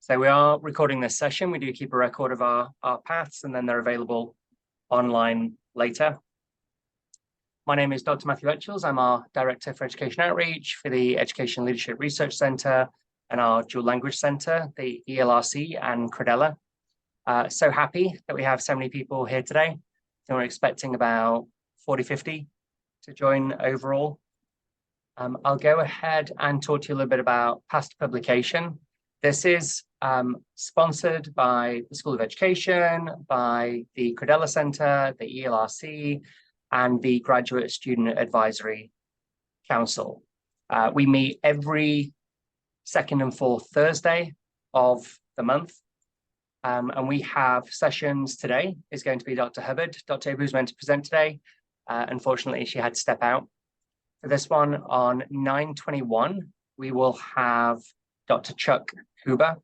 So we are recording this session. We do keep a record of our paths, and then they're available online later. My name is Dr. Matthew Etchells. I'm our Director for Education Outreach for the Education Leadership Research Centre and our Dual Language Centre, the ELRC and Credella. So happy that we have so many people here today. So we're expecting about 40, 50 to join overall. I'll go ahead and talk to you a little bit about past publication. This is sponsored by the School of Education, by the Credella Centre, the ELRC, and the Graduate Student Advisory Council. We meet every second and fourth Thursday of the month. And we have sessions today. Is going to be Dr. Hubbard. Dr. Hubbard was meant to present today. Unfortunately, she had to step out. For this one on 9/21, we will have Dr. Chuck Huber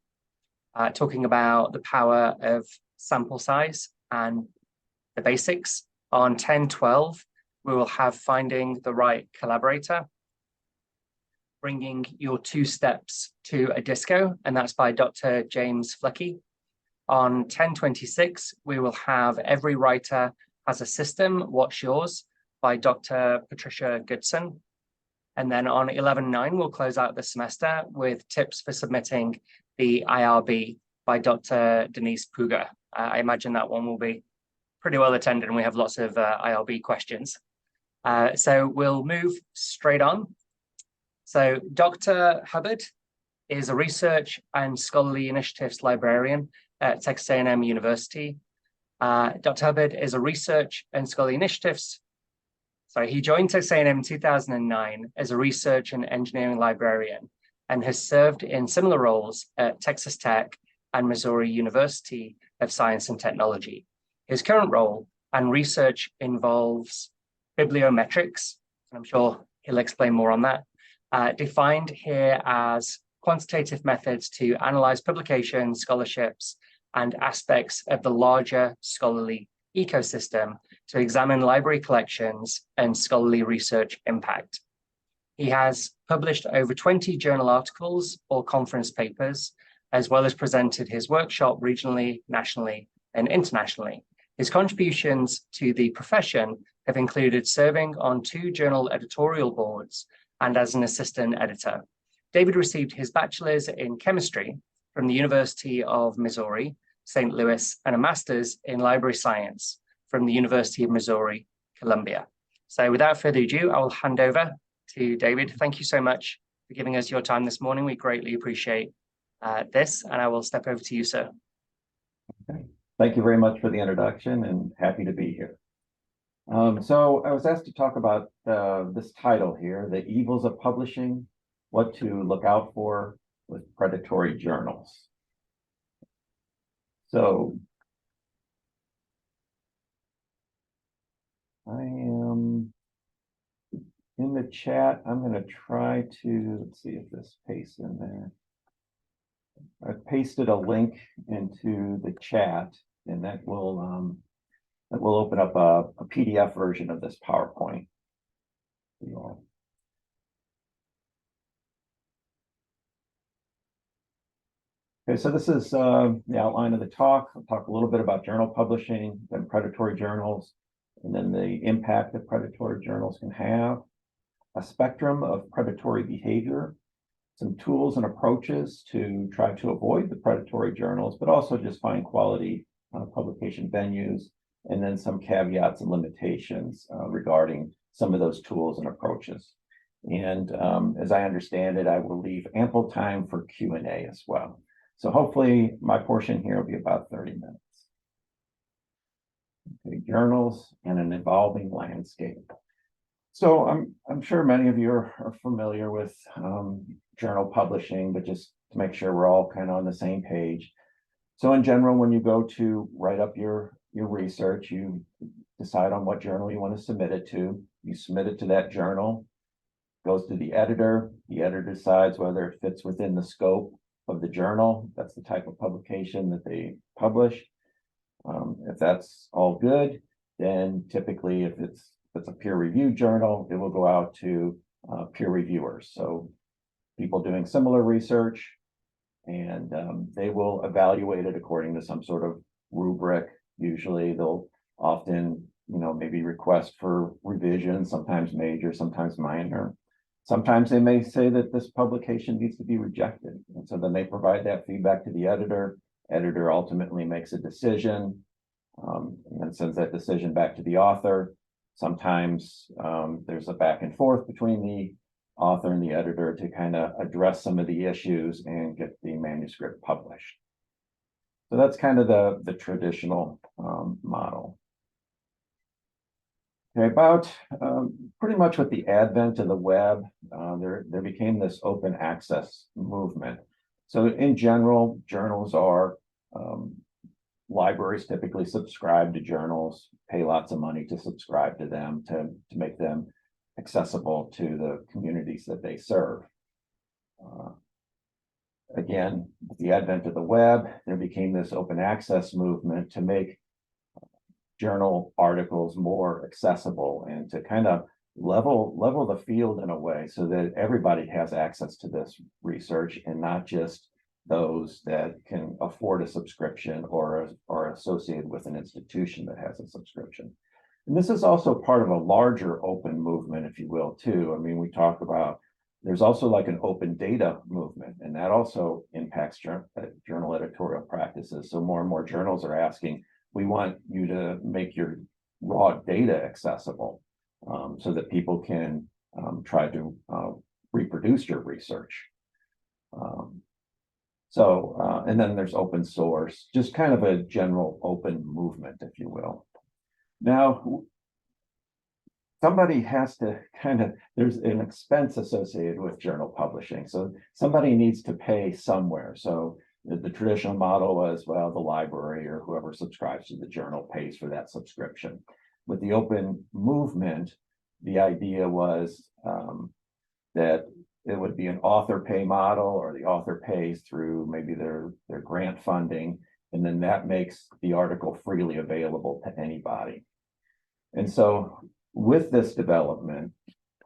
talking about the power of sample size and the basics. On 10/12, we will have Finding the Right Collaborator, bringing your 2 steps to a disco, and that's by Dr. James Flecky. On 10/26, we will have Every Writer Has a System, What's Yours? By Dr. Patricia Goodson. And then on 11/9, we'll close out the semester with tips for submitting the IRB by Dr. Denise Puga. I imagine that one will be pretty well attended, and we have lots of IRB questions. So we'll move straight on. So Dr. Hubbard is a research and scholarly initiatives librarian at Texas A&M University. Dr. Hubbard is a research and scholarly initiatives. He joined Texas A&M in 2009 as a research and engineering librarian and has served in similar roles at Texas Tech and Missouri University of Science and Technology. His current role and research involves bibliometrics, and I'm sure he'll explain more on that, defined here as quantitative methods to analyze publications, scholarships, and aspects of the larger scholarly ecosystem to examine library collections and scholarly research impact. He has published over 20 journal articles or conference papers, as well as presented his workshop regionally, nationally, and internationally. His contributions to the profession have included serving on 2 journal editorial boards and as an assistant editor. David received his bachelor's in chemistry from the University of Missouri, St. Louis, and a master's in library science from the University of Missouri, Columbia. So without further ado, I will hand over to David. Thank you so much for giving us your time this morning. We greatly appreciate this, and I will step over to you, sir. Okay. Thank you very much for the introduction, and happy to be here. So I was asked to talk about this title here, The Evils of Publishing, What to Look Out For with Predatory Journals. So I am in the chat. I'm going to try to, let's see if this pastes in there. I've pasted a link into the chat, and that will open up a PDF version of this PowerPoint. Okay, so this is the outline of the talk. I'll talk a little bit about journal publishing, then predatory journals, and then the impact that predatory journals can have, a spectrum of predatory behavior, some tools and approaches to try to avoid the predatory journals, but also just find quality publication venues, and then some caveats and limitations regarding some of those tools and approaches. And as I understand it, I will leave ample time for Q&A as well. So hopefully my portion here will be about 30 minutes. Okay, journals and an evolving landscape. So I'm sure many of you are familiar with journal publishing, but just to make sure we're all kind of on the same page. So in general, when you go to write up your research, you decide on what journal you want to submit it to. You submit it to that journal, goes to the editor decides whether it fits within the scope of the journal. That's the type of publication that they publish. If that's all good, then typically if it's a peer-reviewed journal, it will go out to peer reviewers. So people doing similar research and they will evaluate it according to some sort of rubric. Usually they'll often, maybe request for revision, sometimes major, sometimes minor. Sometimes they may say that this publication needs to be rejected. And so then they provide that feedback to the editor. Editor ultimately makes a decision, and then sends that decision back to the author. Sometimes there's a back and forth between the author and the editor to kind of address some of the issues and get the manuscript published. So that's kind of the traditional model. Okay, about pretty much with the advent of the web, there became this open access movement. So in general, journals are, libraries typically subscribe to journals, pay lots of money to subscribe to them, to make them accessible to the communities that they serve. Again, with the advent of the web, there became this open access movement to make journal articles more accessible and to kind of level the field in a way so that everybody has access to this research and not just those that can afford a subscription or are associated with an institution that has a subscription. And this is also part of a larger open movement, if you will, too. I mean, we talk about, there's also like an open data movement, and that also impacts journal editorial practices. So more and more journals are asking, we want you to make your raw data accessible so that people can try to reproduce your research. And then there's open source, just kind of a general open movement, if you will. Now, somebody has to there's an expense associated with journal publishing. So somebody needs to pay somewhere. So the traditional model was, well, the library or whoever subscribes to the journal pays for that subscription. With the open movement, the idea was that it would be an author pay model, or the author pays through maybe their grant funding, and then that makes the article freely available to anybody. And so with this development,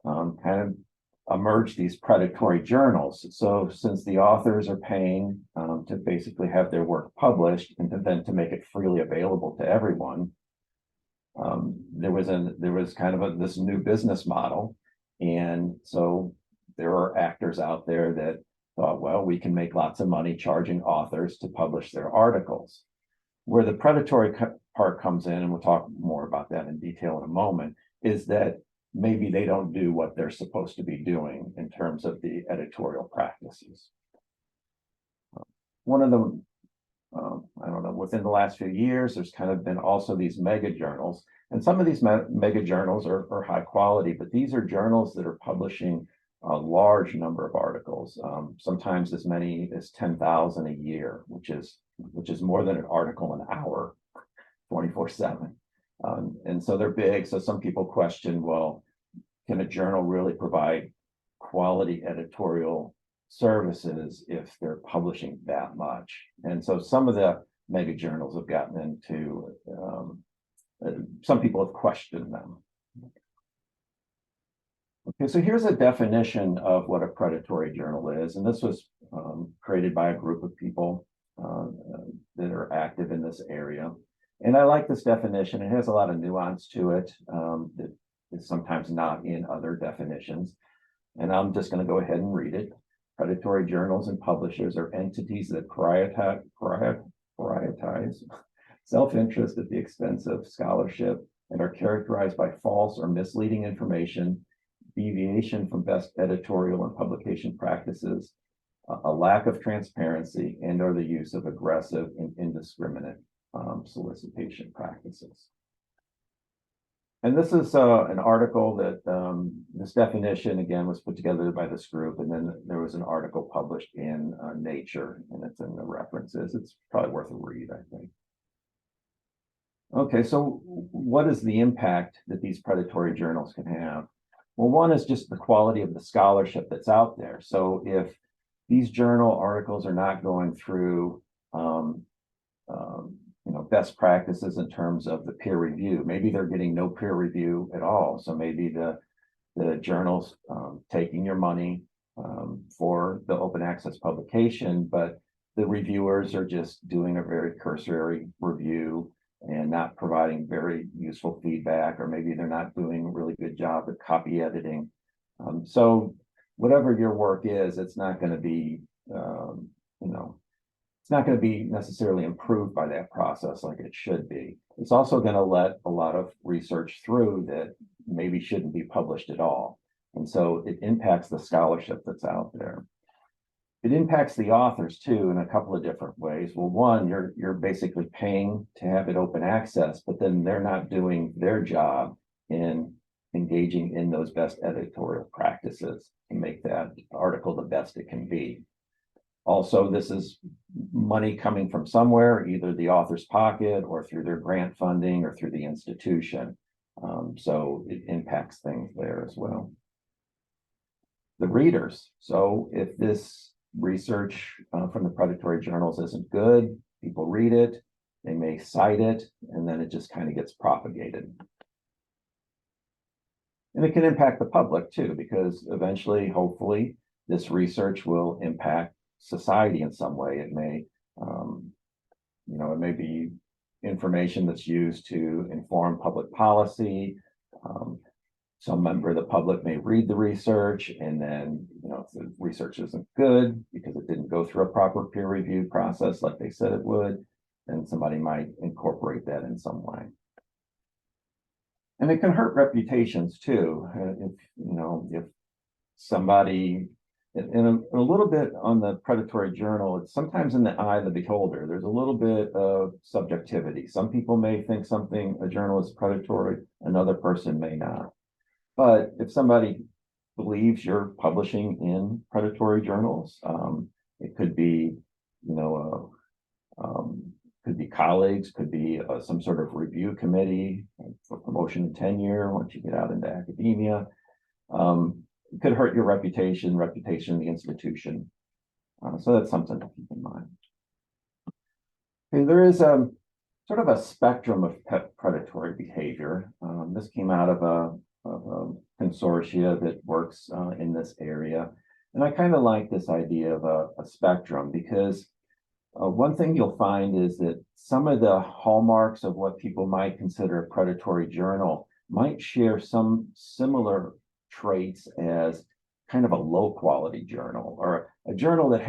kind of emerged these predatory journals. So since the authors are paying to basically have their work published and then to make it freely available to everyone, there was kind of this new business model. And so there are actors out there that thought, well, we can make lots of money charging authors to publish their articles. Where the predatory part comes in, and we'll talk more about that in detail in a moment, is that maybe they don't do what they're supposed to be doing in terms of the editorial practices. One of them, I don't know, within the last few years, there's kind of been also these mega journals. And some of these mega journals are high quality, but these are journals that are publishing a large number of articles, sometimes as many as 10,000 a year, which is more than an article an hour, 24/7. And so they're big. So some people question, well, can a journal really provide quality editorial services if they're publishing that much? And so some of the mega journals have gotten into, some people have questioned them. Okay, so here's a definition of what a predatory journal is. And this was created by a group of people that are active in this area. And I like this definition. It has a lot of nuance to it that is sometimes not in other definitions. And I'm just going to go ahead and read it. Predatory journals and publishers are entities that prioritize self-interest at the expense of scholarship and are characterized by false or misleading information, deviation from best editorial and publication practices, a lack of transparency, and or the use of aggressive and indiscriminate solicitation practices. And this is an article that this definition, again, was put together by this group. And then there was an article published in Nature, and it's in the references. It's probably worth a read, I think. Okay, so what is the impact that these predatory journals can have? Well, one is just the quality of the scholarship that's out there. So if these journal articles are not going through best practices in terms of the peer review, maybe they're getting no peer review at all. So maybe the journal's taking your money for the open access publication, but the reviewers are just doing a very cursory review and not providing very useful feedback, or maybe they're not doing a really good job at copy editing. So whatever your work is, it's not going to be, it's not going to be necessarily improved by that process like it should be. It's also going to let a lot of research through that maybe shouldn't be published at all. And so it impacts the scholarship that's out there. It impacts the authors too in a couple of different ways. Well, one, you're basically paying to have it open access, but then they're not doing their job in engaging in those best editorial practices to make that article the best it can be. Also, this is money coming from somewhere, either the author's pocket or through their grant funding or through the institution. So it impacts things there as well. The readers. So if this research from the predatory journals isn't good, people read it, they may cite it, and then it just kind of gets propagated. And it can impact the public too, because eventually, hopefully, this research will impact society in some way. It may, it may be information that's used to inform public policy. Some member of the public may read the research, and then, if the research isn't good because it didn't go through a proper peer review process like they said it would, then somebody might incorporate that in some way. And it can hurt reputations too. If somebody, and a little bit on the predatory journal, it's sometimes in the eye of the beholder. There's a little bit of subjectivity. Some people may think a journal is predatory, another person may not. But if somebody believes you're publishing in predatory journals, it could be, could be colleagues, could be some sort of review committee for promotion and tenure once you get out into academia. It could hurt your reputation of the institution. So that's something to keep in mind. Okay, there is sort of a spectrum of predatory behavior. This came out of a consortia that works in this area. And I kind of like this idea of a spectrum, because one thing you'll find is that some of the hallmarks of what people might consider a predatory journal might share some similar traits as kind of a low quality journal, or a journal that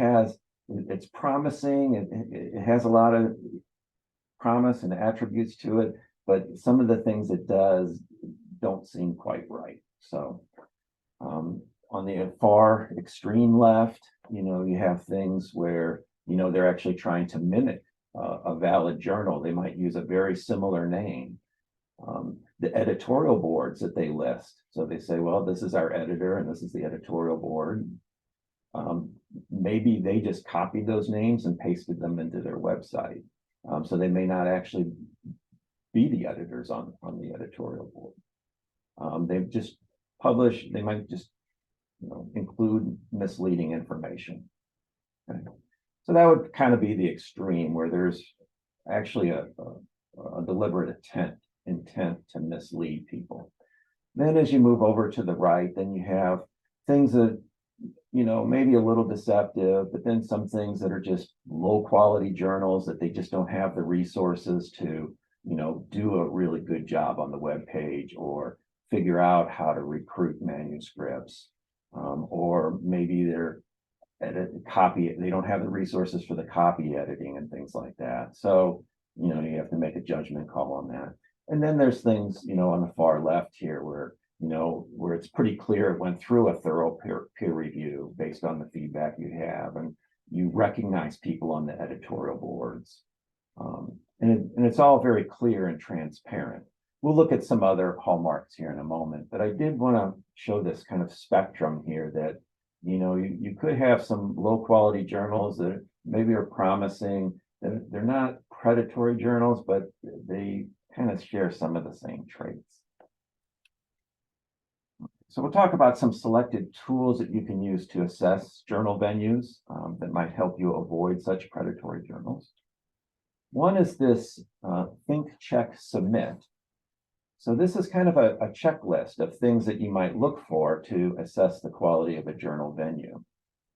it's promising, it has a lot of promise and attributes to it, but some of the things it does don't seem quite right. So on the far extreme left, you have things where they're actually trying to mimic a valid journal. They might use a very similar name. The editorial boards that they list. So they say, well, this is our editor and this is the editorial board. Maybe they just copied those names and pasted them into their website. So they may not actually be the editors on the editorial board. They've just published, they might just include misleading information. Okay. So that would kind of be the extreme, where there's actually a deliberate intent to mislead people. Then as you move over to the right, then you have things that, maybe a little deceptive, but then some things that are just low quality journals that they just don't have the resources to, do a really good job on the web page, or figure out how to recruit manuscripts, or maybe they don't have the resources for the copy editing and things like that. So, you have to make a judgment call on that. And then there's things, on the far left here where it's pretty clear it went through a thorough peer review based on the feedback you have, and you recognize people on the editorial boards. And it's all very clear and transparent. We'll look at some other hallmarks here in a moment, but I did want to show this kind of spectrum here that, you could have some low quality journals that maybe are promising. They're not predatory journals, but they kind of share some of the same traits. So we'll talk about some selected tools that you can use to assess journal venues that might help you avoid such predatory journals. One is this Think, Check, Submit. So this is kind of a checklist of things that you might look for to assess the quality of a journal venue.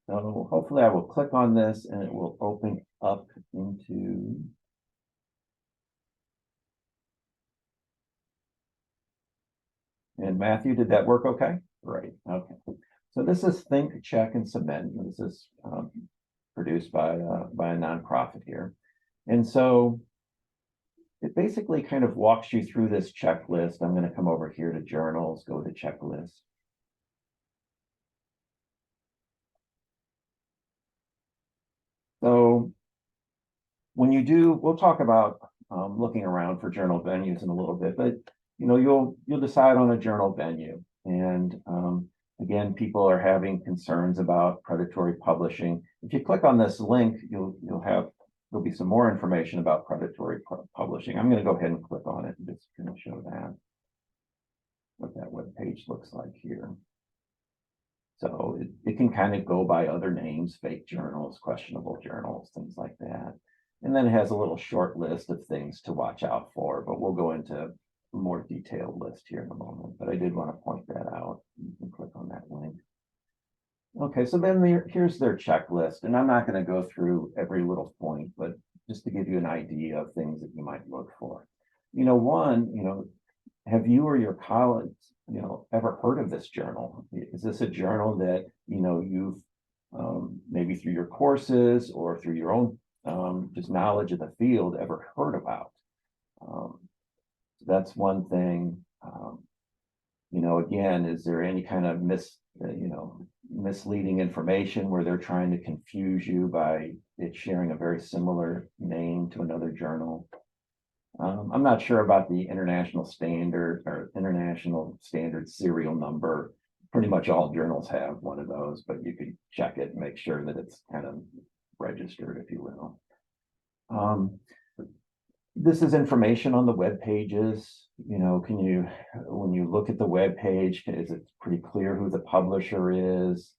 So hopefully I will click on this and it will open up into. And Matthew, did that work okay? Right, okay. So this is Think, Check, and Submit. This is produced by a nonprofit here. And so it basically kind of walks you through this checklist. I'm going to come over here to journals, go to checklist. So when you do, we'll talk about looking around for journal venues in a little bit, but you'll decide on a journal venue. And again, people are having concerns about predatory publishing. If you click on this link, there'll be some more information about predatory publishing. I'm going to go ahead and click on it and just going to show that, what that web page looks like here. So it can kind of go by other names, fake journals, questionable journals, things like that. And then it has a little short list of things to watch out for, but we'll go into a more detailed list here in a moment. But I did want to point that out. You can click on that link. Okay, so then here's their checklist, and I'm not going to go through every little point, but just to give you an idea of things that you might look for. One, have you or your colleagues, ever heard of this journal? Is this a journal that, you've maybe through your courses or through your own just knowledge of the field ever heard about? So that's one thing. Again, is there any kind of misleading information where they're trying to confuse you by it sharing a very similar name to another journal? I'm not sure about the international standard or international standard serial number. Pretty much all journals have one of those, but you could check it and make sure that it's kind of registered, if you will. This is information on the web pages. When you look at the web page, is it pretty clear who the publisher is?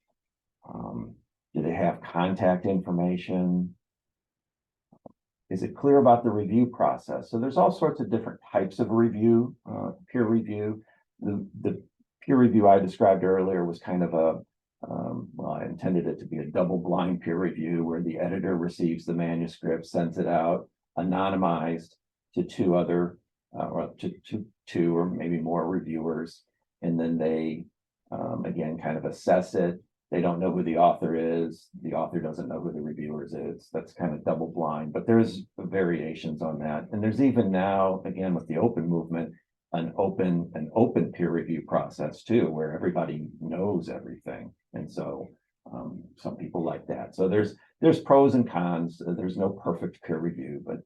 Do they have contact information? Is it clear about the review process? So there's all sorts of different types of review, peer review. The peer review I described earlier was kind of well, I intended it to be a double-blind peer review where the editor receives the manuscript, sends it out, anonymized to two other, or to two or maybe more reviewers, and then they, again, kind of assess it. They don't know who the author is. The author doesn't know who the reviewers is. That's kind of double blind, but there's variations on that. And there's even now, again, with the open movement, an open peer review process too, where everybody knows everything. And so some people like that. So there's pros and cons. There's no perfect peer review, but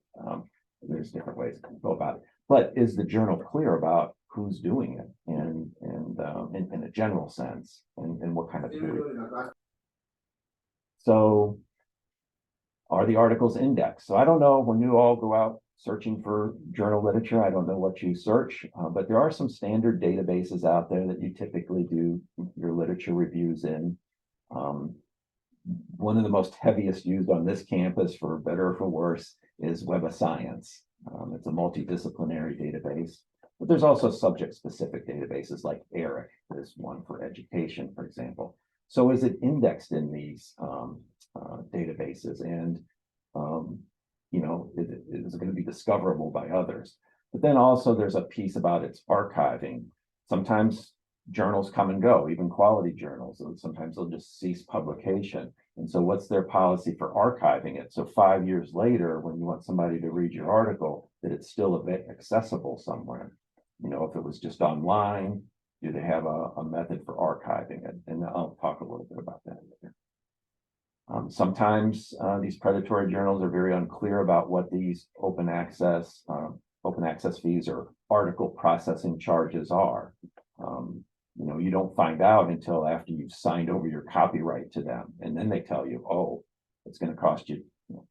there's different ways to go about it. But is the journal clear about who's doing it and in a general sense and what kind of peer review? So are the articles indexed? So I don't know, when you all go out searching for journal literature, I don't know what you search, but there are some standard databases out there that you typically do your literature reviews in. One of the most heaviest used on this campus, for better or for worse, is Web of Science. It's a multidisciplinary database, but there's also subject-specific databases like ERIC. There's one for education, for example. So is it indexed in these databases? And is it going to be discoverable by others? But then also there's a piece about its archiving. Sometimes journals come and go, even quality journals. Sometimes they'll just cease publication. And so what's their policy for archiving it? So 5 years later, when you want somebody to read your article, that it's still a bit accessible somewhere. If it was just online, do they have a method for archiving it? And I'll talk a little bit about that later. Sometimes these predatory journals are very unclear about what these open access fees or article processing charges are. You don't find out until after you've signed over your copyright to them, and then they tell you, oh, it's going to cost you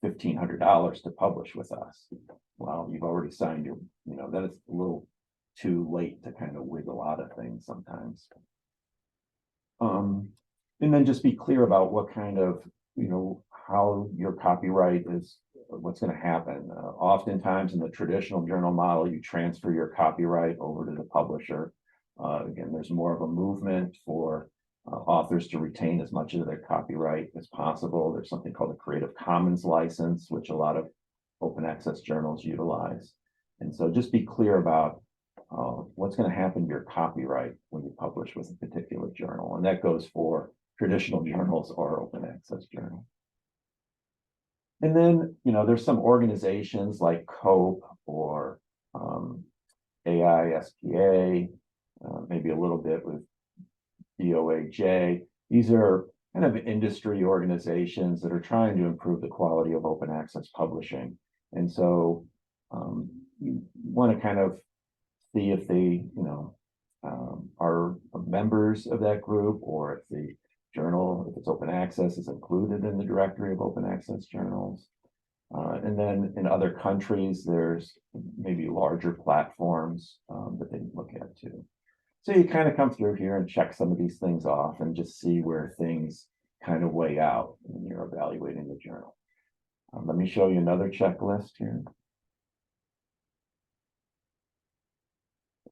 $1,500 to publish with us. Well, you've already signed your, that is a little too late to kind of wiggle out of things sometimes. And then just be clear about what kind of, how your copyright is, what's going to happen. Oftentimes in the traditional journal model, you transfer your copyright over to the publisher. Again, there's more of a movement for authors to retain as much of their copyright as possible. There's something called a Creative Commons license, which a lot of open access journals utilize. And so just be clear about what's going to happen to your copyright when you publish with a particular journal. And that goes for traditional journals or open access journals. And then, there's some organizations like COPE or AISPA, maybe a little bit with DOAJ. These are kind of industry organizations that are trying to improve the quality of open access publishing. And so you want to kind of see if they, are members of that group, or if the journal, if it's open access, is included in the directory of open access journals. And then in other countries, there's maybe larger platforms that they look at too. So you kind of come through here and check some of these things off and just see where things kind of weigh out when you're evaluating the journal. Let me show you another checklist here.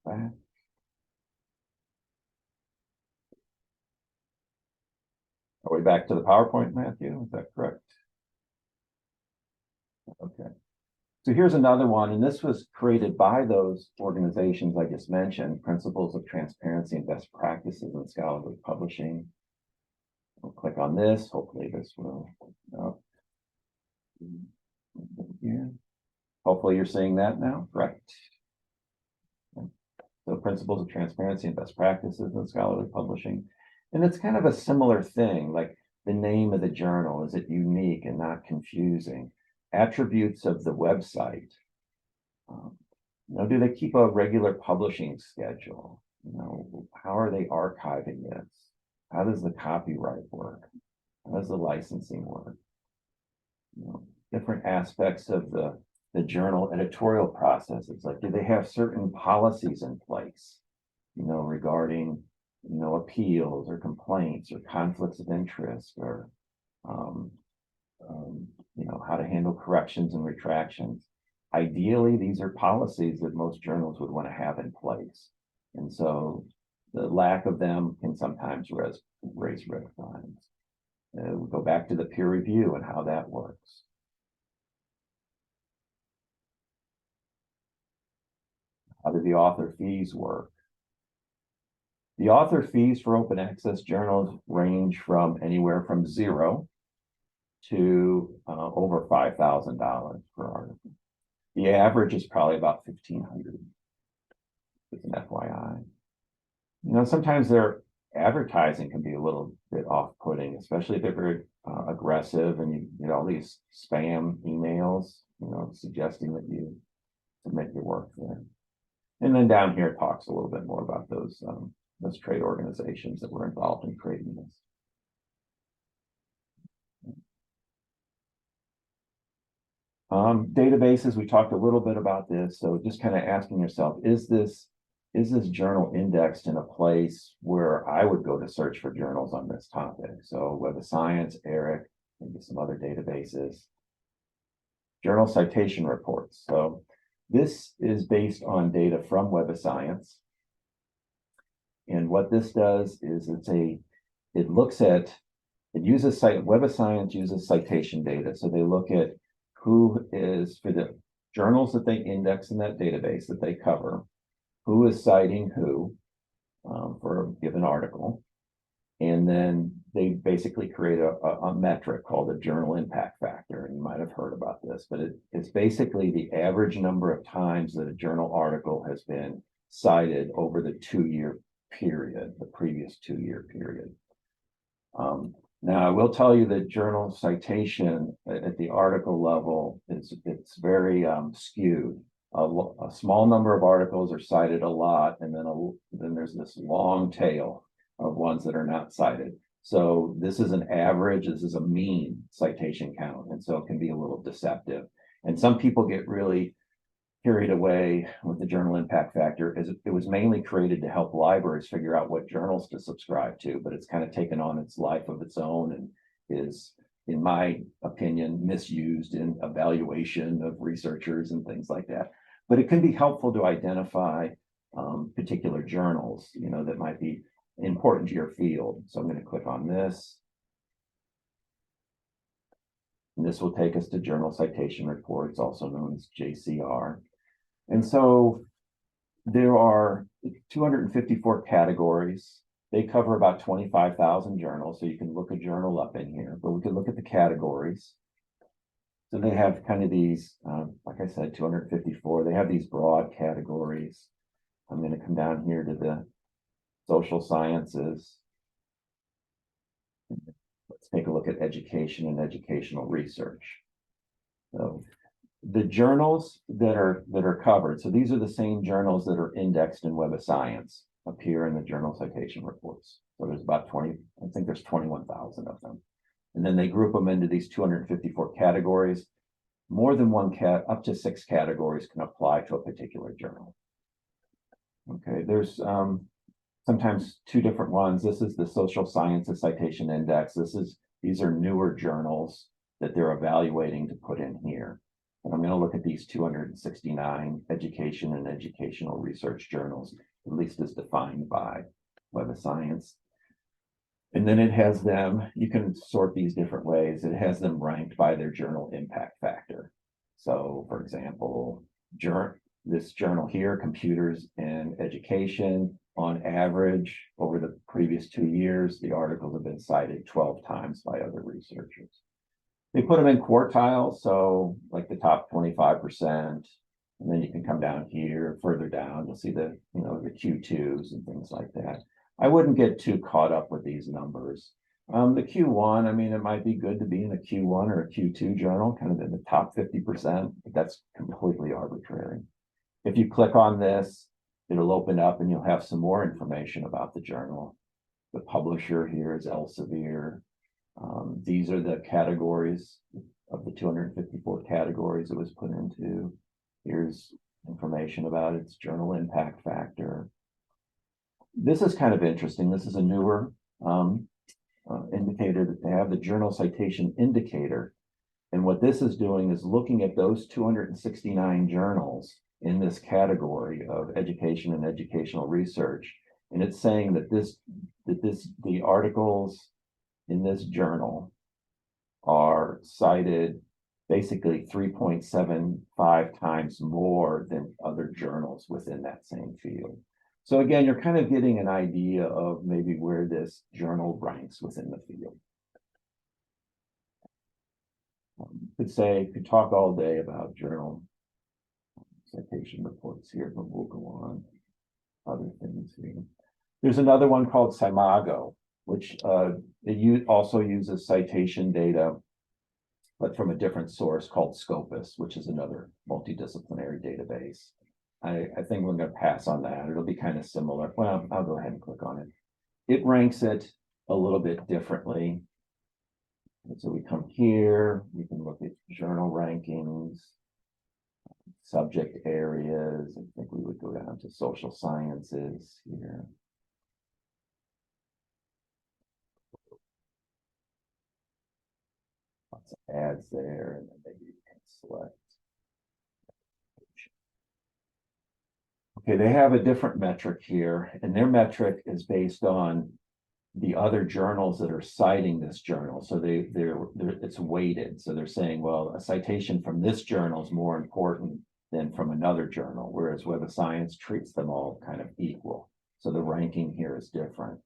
Are we back to the PowerPoint, Matthew? Is that correct? Okay. So here's another one, and this was created by those organizations I just mentioned, Principles of Transparency and Best Practices in Scholarly Publishing. We'll click on this. Hopefully this will. Here. Hopefully you're seeing that now, correct? So Principles of Transparency and Best Practices in Scholarly Publishing. And it's kind of a similar thing, like the name of the journal, is it unique and not confusing? Attributes of the website. Do they keep a regular publishing schedule? How are they archiving this? How does the copyright work? How does the licensing work? Different aspects of the journal editorial processes, like do they have certain policies in place, regarding, appeals or complaints or conflicts of interest, or how to handle corrections and retractions. Ideally, these are policies that most journals would want to have in place. And so the lack of them can sometimes raise red flags. We go back to the peer review and how that works. How do the author fees work? The author fees for open access journals range from anywhere from $0 to over $5,000 per article. The average is probably about $1,500. It's an FYI. Sometimes their advertising can be a little bit off-putting, especially if they're very aggressive and you get all these spam emails, suggesting that you submit your work there. And then down here it talks a little bit more about those trade organizations that were involved in creating this. Databases, we talked a little bit about this. So just kind of asking yourself, is this journal indexed in a place where I would go to search for journals on this topic? So Web of Science, ERIC, maybe some other databases. Journal citation reports. So this is based on data from Web of Science. And what this does is Web of Science uses citation data. So they look at who is, for the journals that they index in that database that they cover, who is citing who for a given article. And then they basically create a metric called a journal impact factor. And you might have heard about this, but it's basically the average number of times that a journal article has been cited over the 2-year period, the previous 2-year period. Now, I will tell you that journal citation at the article level it's very skewed. A small number of articles are cited a lot, and then there's this long tail of ones that are not cited. So this is an average, this is a mean citation count, and so it can be a little deceptive. And some people get really carried away with the journal impact factor, as it was mainly created to help libraries figure out what journals to subscribe to, but it's kind of taken on its life of its own and is, in my opinion, misused in evaluation of researchers and things like that. But it can be helpful to identify particular journals, that might be important to your field. So I'm going to click on this. And this will take us to Journal Citation Reports, also known as JCR. And so there are 254 categories. They cover about 25,000 journals. So you can look a journal up in here, but we can look at the categories. So they have kind of these, like I said, 254. They have these broad categories. I'm going to come down here to the social sciences. Let's take a look at education and educational research. So the journals that are covered, so these are the same journals that are indexed in Web of Science, appear in the Journal Citation Reports. So there's about 20, I think there's 21,000 of them. And then they group them into these 254 categories. More than one up to 6 categories can apply to a particular journal. Okay, there's sometimes 2 different ones. This is the Social Sciences Citation Index. These are newer journals that they're evaluating to put in here. And I'm going to look at these 269 education and educational research journals, at least as defined by Web of Science. And then it has them, you can sort these different ways. It has them ranked by their journal impact factor. So for example, this journal here, Computers and Education, on average, over the previous 2 years, the articles have been cited 12 times by other researchers. They put them in quartiles, so like the top 25%, and then you can come down here, further down, you'll see the Q2s and things like that. I wouldn't get too caught up with these numbers. The Q1, I mean, it might be good to be in a Q1 or a Q2 journal, kind of in the top 50%, but that's completely arbitrary. If you click on this, it'll open up and you'll have some more information about the journal. The publisher here is Elsevier. These are the categories of the 254 categories it was put into. Here's information about its journal impact factor. This is kind of interesting. This is a newer indicator that they have, the Journal Citation Indicator. And what this is doing is looking at those 269 journals in this category of education and educational research. And it's saying that the articles in this journal are cited basically 3.75 times more than other journals within that same field. So again, you're kind of getting an idea of maybe where this journal ranks within the field. Could talk all day about journal citation reports here, but we'll go on other things here. There's another one called Simago, which it also uses citation data, but from a different source called Scopus, which is another multidisciplinary database. I think we're going to pass on that. It'll be kind of similar. Well, I'll go ahead and click on it. It ranks it a little bit differently. And so we come here, we can look at journal rankings, subject areas. I think we would go down to social sciences here. Lots of ads there, and then maybe you can select. Okay, they have a different metric here, and their metric is based on the other journals that are citing this journal. So it's weighted. So they're saying, well, a citation from this journal is more important than from another journal, whereas Web of Science treats them all kind of equal. So the ranking here is different.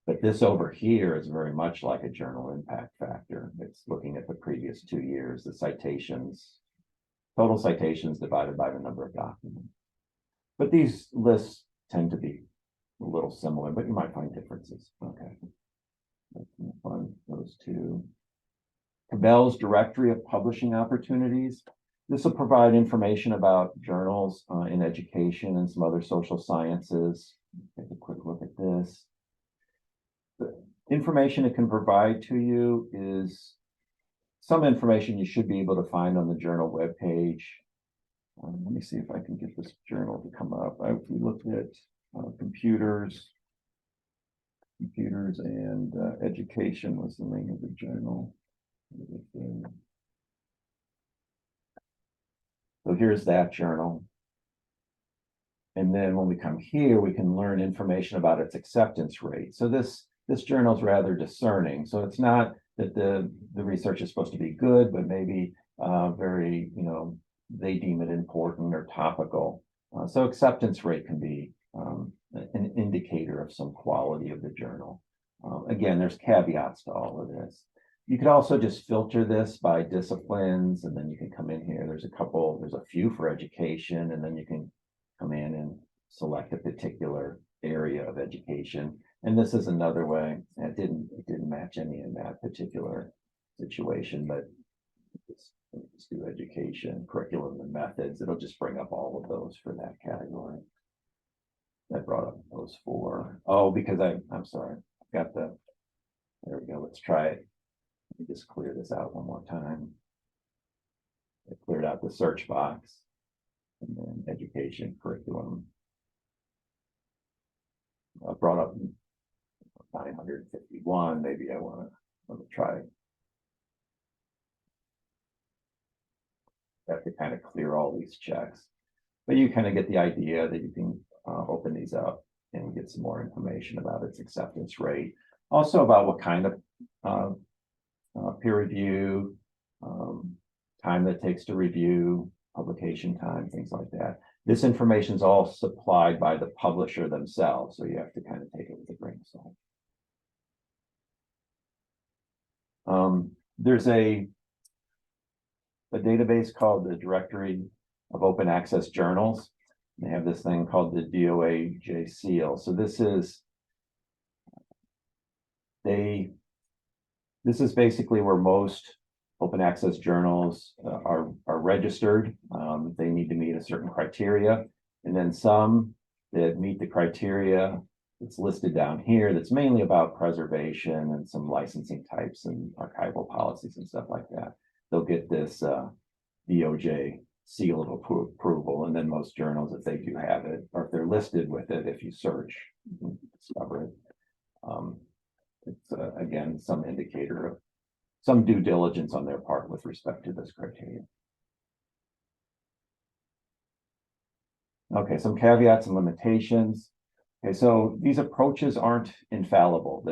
But this over here is very much like a journal impact factor. It's looking at the previous 2 years, the citations, total citations divided by the number of documents. But these lists tend to be a little similar, but you might find differences. Okay. That's fun, those two. Cabell's Directory of Publishing Opportunities. This will provide information about journals in education and some other social sciences. Take a quick look at this. The information it can provide to you is some information you should be able to find on the journal webpage. Let me see if I can get this journal to come up. We looked at computers and education was the name of the journal. So here's that journal. And then when we come here, we can learn information about its acceptance rate. So this journal is rather discerning. So it's not that the research is supposed to be good, but maybe very, they deem it important or topical. So acceptance rate can be an indicator of some quality of the journal. Again, there's caveats to all of this. You could also just filter this by disciplines, and then you can come in here. There's a few for education, and then you can come in and select a particular area of education. And this is another way. It didn't match any in that particular situation, but let's do education, curriculum, and methods. It'll just bring up all of those for that category. I brought up those four. Oh, because I'm sorry. I've got there we go. Let's try it. Let me just clear this out one more time. I cleared out the search box, and then education, curriculum. I brought up 951. Maybe I want to try. I have to kind of clear all these checks, but you kind of get the idea that you can open these up and get some more information about its acceptance rate. Also about what kind of peer review, time that takes to review, publication time, things like that. This information is all supplied by the publisher themselves, so you have to kind of take it with a grain of salt. There's a database called the Directory of Open Access Journals. They have this thing called the DOAJ seal. So this is basically where most open access journals are registered. They need to meet a certain criteria, and then some that meet the criteria, it's listed down here, that's mainly about preservation and some licensing types and archival policies and stuff like that. They'll get this DOJ seal of approval, and then most journals, if they do have it, or if they're listed with it, if you search, you can discover it. It's again some indicator of some due diligence on their part with respect to this criteria. Okay, some caveats and limitations. Okay, so these approaches aren't infallible.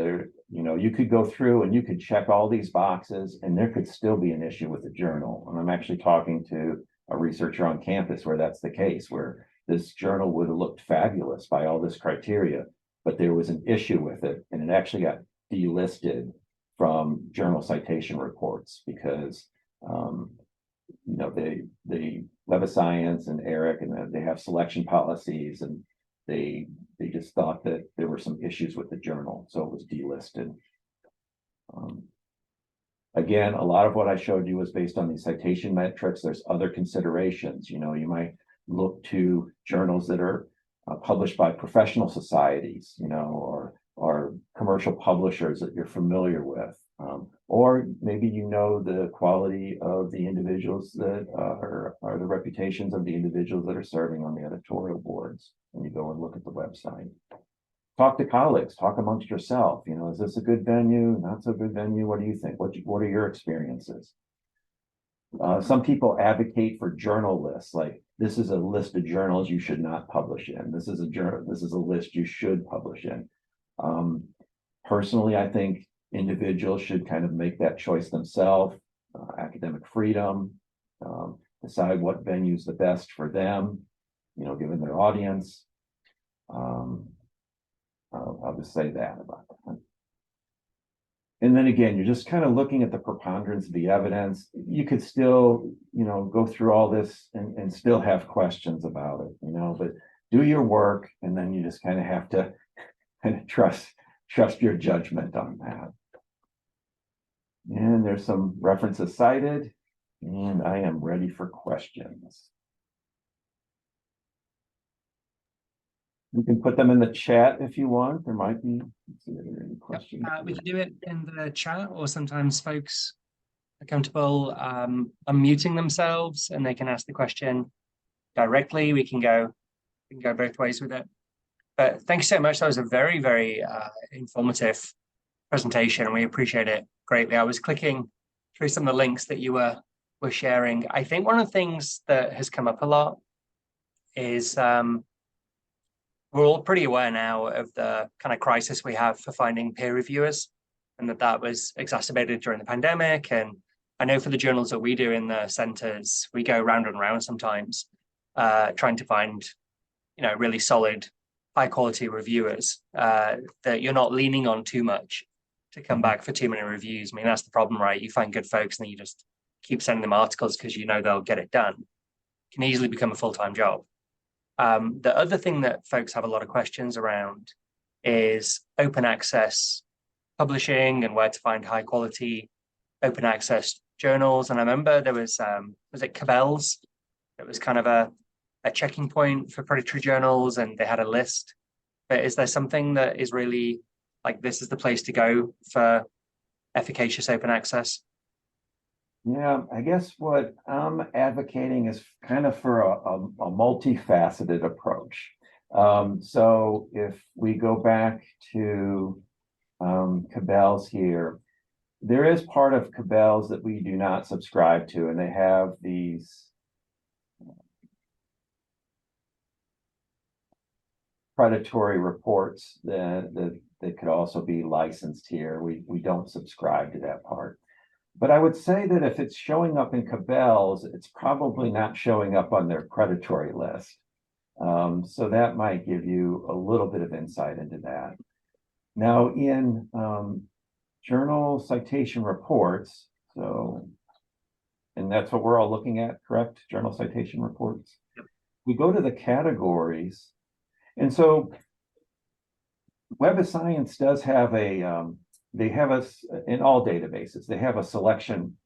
You could go through and you could check all these boxes, and there could still be an issue with the journal. And I'm actually talking to a researcher on campus where that's the case, where this journal would have looked fabulous by all this criteria, but there was an issue with it, and it actually got delisted from journal citation reports because the Web of Science and Eric, and they have selection policies, and they just thought that there were some issues with the journal, so it was delisted. Again, a lot of what I showed you was based on these citation metrics. There's other considerations. You might look to journals that are published by professional societies, or commercial publishers that you're familiar with. Or maybe the quality of the individuals that are the reputations of the individuals that are serving on the editorial boards when you go and look at the website. Talk to colleagues, talk amongst yourself. Is this a good venue? Not so good venue? What do you think? What are your experiences? Some people advocate for journal lists, like this is a list of journals you should not publish in. This is a list you should publish in. Personally, I think individuals should kind of make that choice themselves. Academic freedom, decide what venue is the best for them, given their audience. I'll just say that about that. And then again, you're just kind of looking at the preponderance of the evidence. You could still, go through all this and still have questions about it, but do your work, and then you just kind of have to kind of trust your judgment on that. And there's some references cited, and I am ready for questions. You can put them in the chat if you want. There might be. Let's see if there are any questions. We can do it in the chat, or sometimes folks are comfortable unmuting themselves and they can ask the question directly. We can go both ways with it. But thank you so much. That was a very, very informative presentation, and we appreciate it greatly. I was clicking through some of the links that you were sharing. I think one of the things that has come up a lot is we're all pretty aware now of the kind of crisis we have for finding peer reviewers, and that was exacerbated during the pandemic. And I know for the journals that we do in the centers, we go round and round sometimes, trying to find, really solid, high quality reviewers that you're not leaning on too much to come back for too many reviews. I mean, that's the problem, right? You find good folks and then you just keep sending them articles because they'll get it done. It can easily become a full-time job. The other thing that folks have a lot of questions around is open access publishing and where to find high quality open access journals. And I remember there was it Cabell's? It was kind of a checking point for predatory journals, and they had a list. But is there something that is really like, this is the place to go for efficacious open access? Yeah, I guess what I'm advocating is kind of for a multifaceted approach. So if we go back to Cabell's here, there is part of Cabell's that we do not subscribe to, and they have these predatory reports that could also be licensed here. We don't subscribe to that part. But I would say that if it's showing up in Cabell's, it's probably not showing up on their predatory list. So that might give you a little bit of insight into that. Now, in journal citation reports, and that's what we're all looking at, correct? Journal citation reports. Yep. We go to the categories, and so Web of Science does have they have in all databases, they have a selection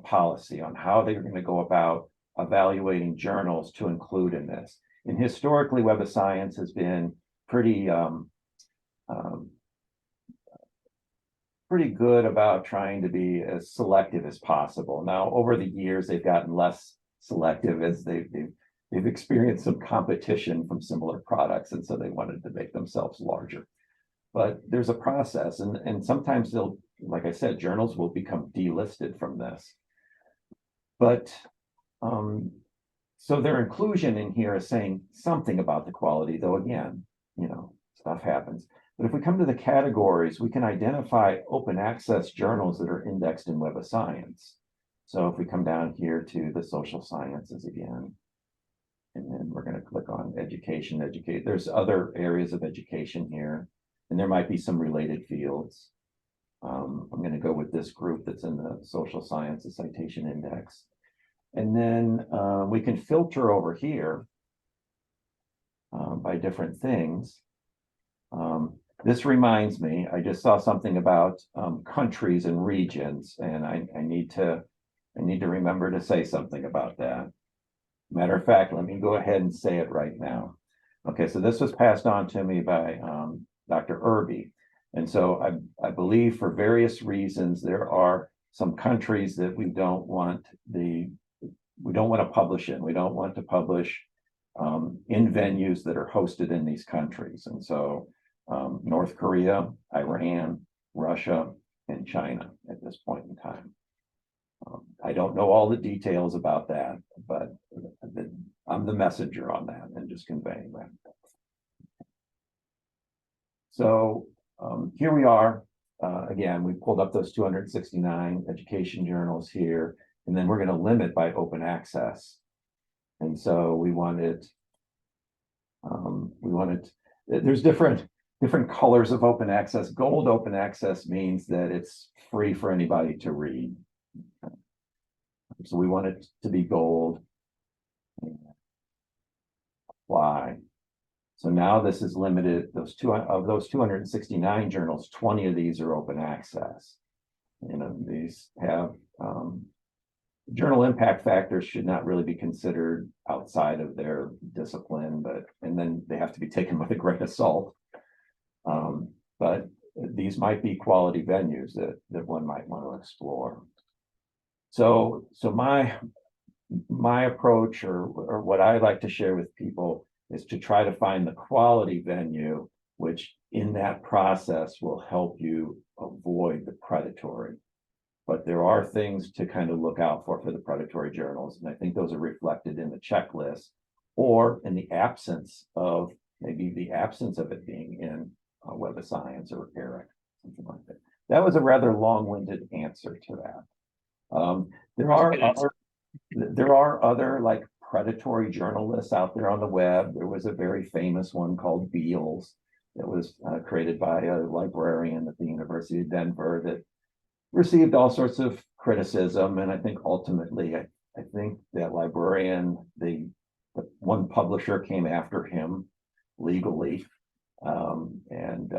policy on how they're going to go about evaluating journals to include in this. And historically, Web of Science has been pretty good about trying to be as selective as possible. Now, over the years, they've gotten less selective as they've experienced some competition from similar products, and so they wanted to make themselves larger. But there's a process, and sometimes they'll, like I said, journals will become delisted from this. But so their inclusion in here is saying something about the quality, though again, stuff happens. But if we come to the categories, we can identify open access journals that are indexed in Web of Science. So if we come down here to the social sciences again, and then we're going to click on education, there's other areas of education here. And there might be some related fields. I'm going to go with this group that's in the social sciences citation index. And then we can filter over here by different things. This reminds me, I just saw something about countries and regions, and I need to remember to say something about that. Matter of fact, let me go ahead and say it right now. Okay, so this was passed on to me by Dr. Irby. And so I believe for various reasons, there are some countries that we don't want to publish in. We don't want to publish in venues that are hosted in these countries. And so North Korea, Iran, Russia, and China at this point in time. I don't know all the details about that, but I'm the messenger on that and just conveying that. So here we are. Again, we pulled up those 269 education journals here, and then we're going to limit by open access. And so we wanted, there's different colors of open access. Gold open access means that it's free for anybody to read. So we want it to be gold. Apply. So now this is limited. Those 269 journals, 20 of these are open access. These have journal impact factors should not really be considered outside of their discipline, and then they have to be taken with a grain of salt. But these might be quality venues that one might want to explore. So my approach, or what I like to share with people, is to try to find the quality venue, which in that process will help you avoid the predatory. But there are things to kind of look out for the predatory journals, and I think those are reflected in the checklist or in the absence of maybe the absence of it being in Web of Science or ERIC, something like that. That was a rather long-winded answer to that. There are other like predatory journalists out there on the web. There was a very famous one called Beals that was created by a librarian at the University of Denver that received all sorts of criticism. And I think ultimately, I think that librarian, the one publisher came after him legally. And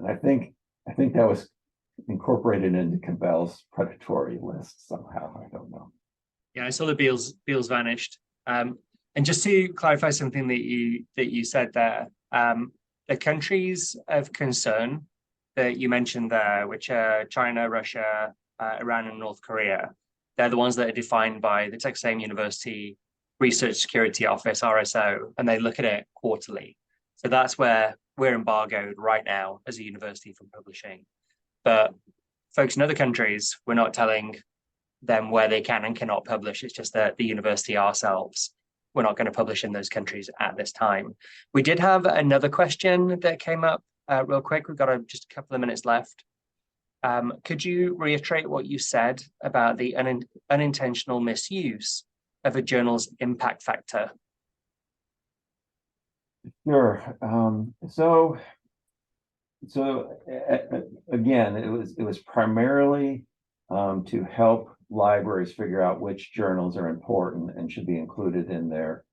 I think that was incorporated into Campbell's predatory list somehow. I don't know. Yeah, I saw the Beals vanished. And just to clarify something that you said there, the countries of concern that you mentioned there, which are China, Russia, Iran, and North Korea, they're the ones that are defined by the Texas A&M University Research Security Office, RSO, and they look at it quarterly. So that's where we're embargoed right now as a university from publishing. But folks in other countries, we're not telling them where they can and cannot publish. It's just that the university ourselves, we're not going to publish in those countries at this time. We did have another question that came up real quick. We've got just a couple of minutes left. Could you reiterate what you said about the unintentional misuse of a journal's impact factor? Sure. Again, it was primarily to help libraries figure out which journals are important and should be included in their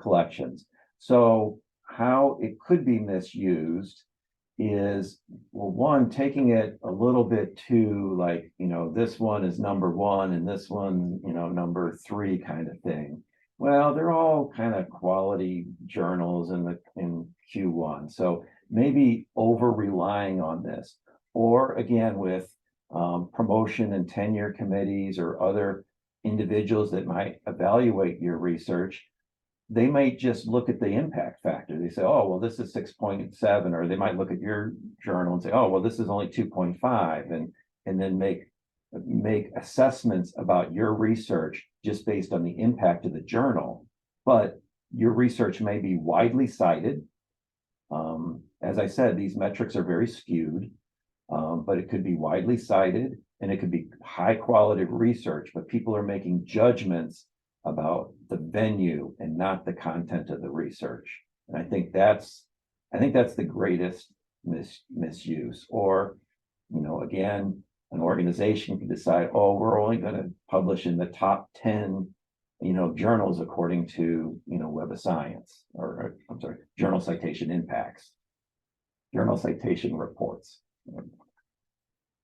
collections. So how it could be misused is, well, one, taking it a little bit too like, this one is number one and this one, number three kind of thing. Well, they're all kind of quality journals in Q1. So maybe over relying on this, or again, with promotion and tenure committees or other individuals that might evaluate your research, they might just look at the impact factor. They say, oh, well, this is 6.7, or they might look at your journal and say, oh, well, this is only 2.5, and then make assessments about your research just based on the impact of the journal. But your research may be widely cited. As I said, these metrics are very skewed, but it could be widely cited and it could be high quality research, but people are making judgments about the venue and not the content of the research. And I think that's the greatest misuse. Or, again, an organization can decide, oh, we're only going to publish in the top 10, journals according to, Web of Science, or I'm sorry, journal citation impacts, journal citation reports.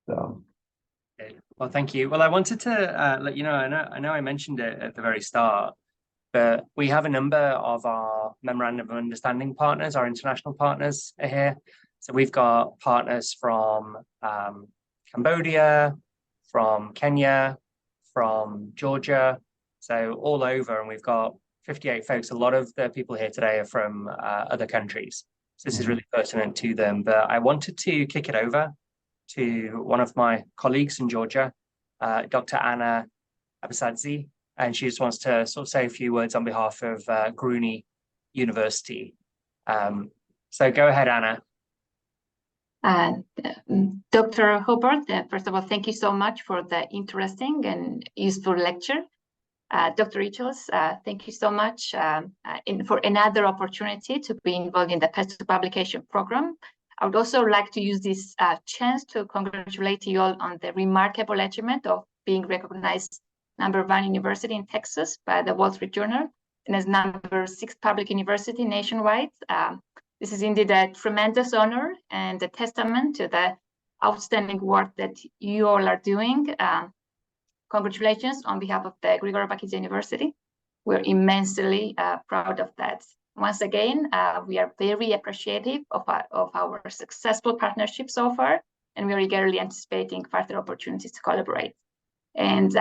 So. Well, thank you. Well, I wanted to let you know, I know I mentioned it at the very start, but we have a number of our Memorandum of Understanding partners, our international partners are here. So we've got partners from Cambodia, from Kenya, from Georgia, so all over, and we've got 58 folks. A lot of the people here today are from other countries. So this is really pertinent to them. But I wanted to kick it over to one of my colleagues in Georgia, Dr. Anna Abasadze, and she just wants to sort of say a few words on behalf of Groene University. So go ahead, Anna. Dr. Hubbard, first of all, thank you so much for the interesting and useful lecture. Dr. Richards, thank you so much for another opportunity to be involved in the Path to Publication program. I would also like to use this chance to congratulate you all on the remarkable achievement of being recognized #1 university in Texas by the Wall Street Journal and as #6 public university nationwide. This is indeed a tremendous honor and a testament to the outstanding work that you all are doing. Congratulations on behalf of the Grigorova-Bakidze University. We're immensely proud of that. Once again, we are very appreciative of our successful partnership so far, and we're eagerly anticipating further opportunities to collaborate. And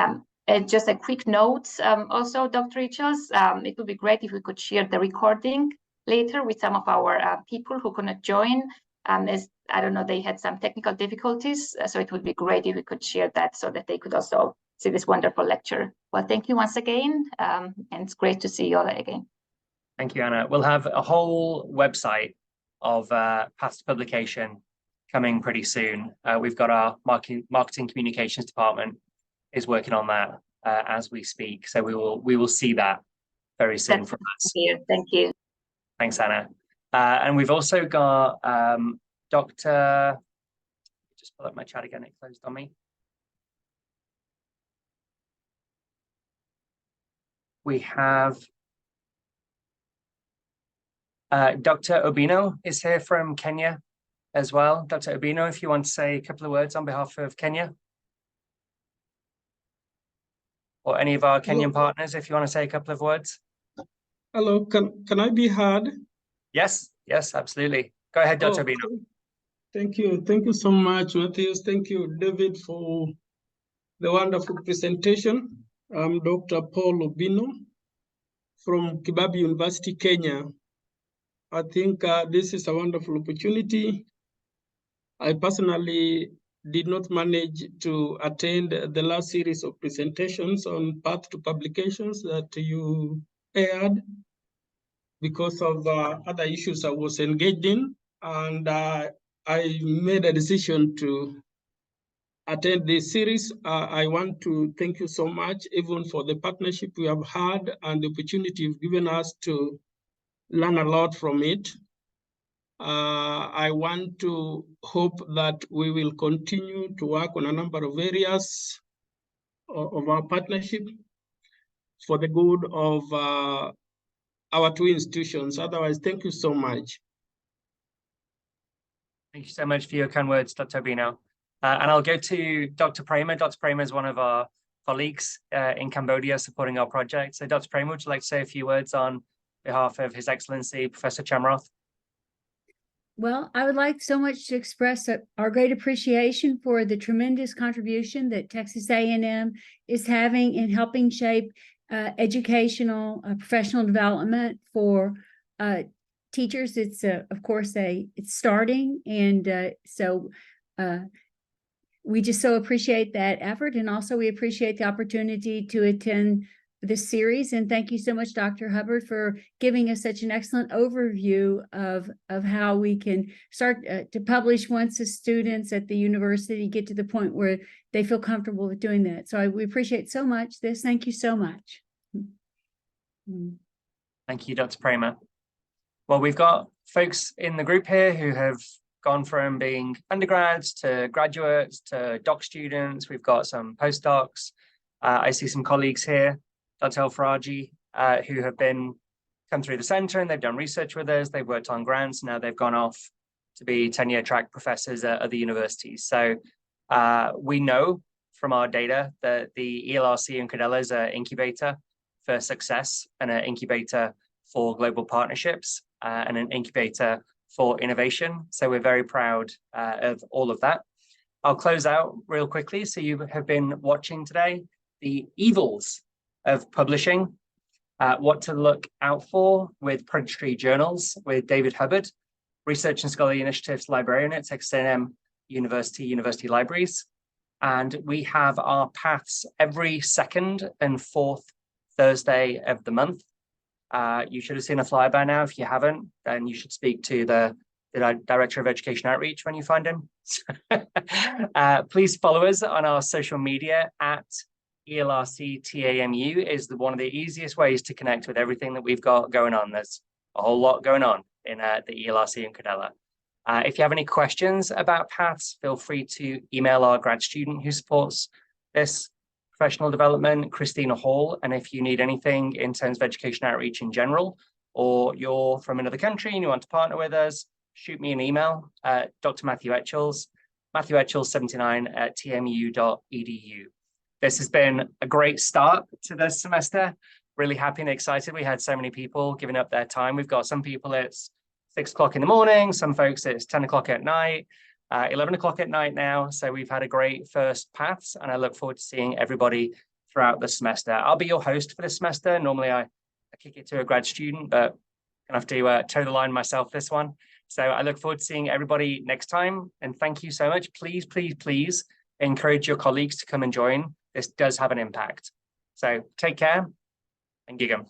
just a quick note, also, Dr. Richards, it would be great if we could share the recording later with some of our people who couldn't join, as I don't know, they had some technical difficulties. So it would be great if we could share that so that they could also see this wonderful lecture. Well, thank you once again, and it's great to see you all again. Thank you, Anna. We'll have a whole website of past publication coming pretty soon. We've got our marketing communications department is working on that as we speak. So we will see that very soon from us. Thank you. Thanks, Anna. And we've also got Dr. Just pull up my chat again, it closed on me. We have Dr. Obino is here from Kenya as well. Dr. Obino, if you want to say a couple of words on behalf of Kenya. Or any of our Kenyan partners, if you want to say a couple of words. Hello, can I be heard? Yes, absolutely. Go ahead, Dr. Obino. Thank you so much, Matthias. Thank you, David, for the wonderful presentation. I'm Dr. Paul Obino from Kibabi University, Kenya. I think this is a wonderful opportunity. I personally did not manage to attend the last series of presentations on path to publications that you aired because of other issues I was engaged in. And I made a decision to attend this series. I want to thank you so much, even for the partnership we have had and the opportunity you've given us to learn a lot from it. I want to hope that we will continue to work on a number of areas of our partnership for the good of our two institutions. Otherwise, thank you so much. Thank you so much for your kind words, Dr. Obino. And I'll go to Dr. Prema. Dr. Prema is one of our colleagues in Cambodia supporting our project. So Dr. Prema, would you like to say a few words on behalf of His Excellency, Professor Chamroth? Well, I would like so much to express our great appreciation for the tremendous contribution that Texas A&M is having in helping shape educational professional development for teachers. It's of course it's starting, and so we just so appreciate that effort, and also we appreciate the opportunity to attend this series. And thank you so much, Dr. Hubbard, for giving us such an excellent overview of how we can start to publish once the students at the university get to the point where they feel comfortable with doing that. So we appreciate so much this. Thank you so much. Thank you, Dr. Prema. Well, we've got folks in the group here who have gone from being undergrads to graduates to doc students. We've got some postdocs. I see some colleagues here, Dr. El-Faraji, who have come through the center and they've done research with us. They've worked on grants. Now they've gone off to be tenure track professors at other universities. So we know from our data that the ELRC in Cadella is an incubator for success and an incubator for global partnerships and an incubator for innovation. So we're very proud of all of that. I'll close out real quickly. So you have been watching today the evils of publishing, what to look out for with predatory journals with David Hubbard, Research and Scholarly Initiatives Librarian at Texas A&M University Libraries. And we have our paths every second and fourth Thursday of the month. You should have seen a flyer by now. If you haven't, then you should speak to the Director of Education Outreach when you find him. Please follow us on our social media at ELRC-TAMU is one of the easiest ways to connect with everything that we've got going on. There's a whole lot going on in the ELRC in Cadella. If you have any questions about paths, feel free to email our grad student who supports this professional development, Christina Hall. And if you need anything in terms of education outreach in general, or you're from another country and you want to partner with us, shoot me an email at Dr. Matthew Etchells, matthewetchells79@tmu.edu. This has been a great start to this semester. Really happy and excited. We had so many people giving up their time. We've got some people it's 6 o'clock in the morning, some folks it's 10 o'clock at night, 11 o'clock at night now. So we've had a great first paths, and I look forward to seeing everybody throughout the semester. I'll be your host for this semester. Normally I kick it to a grad student, but I have to toe the line myself this one. So I look forward to seeing everybody next time. And thank you so much. Please, please, please encourage your colleagues to come and join. This does have an impact. So take care and gig 'em.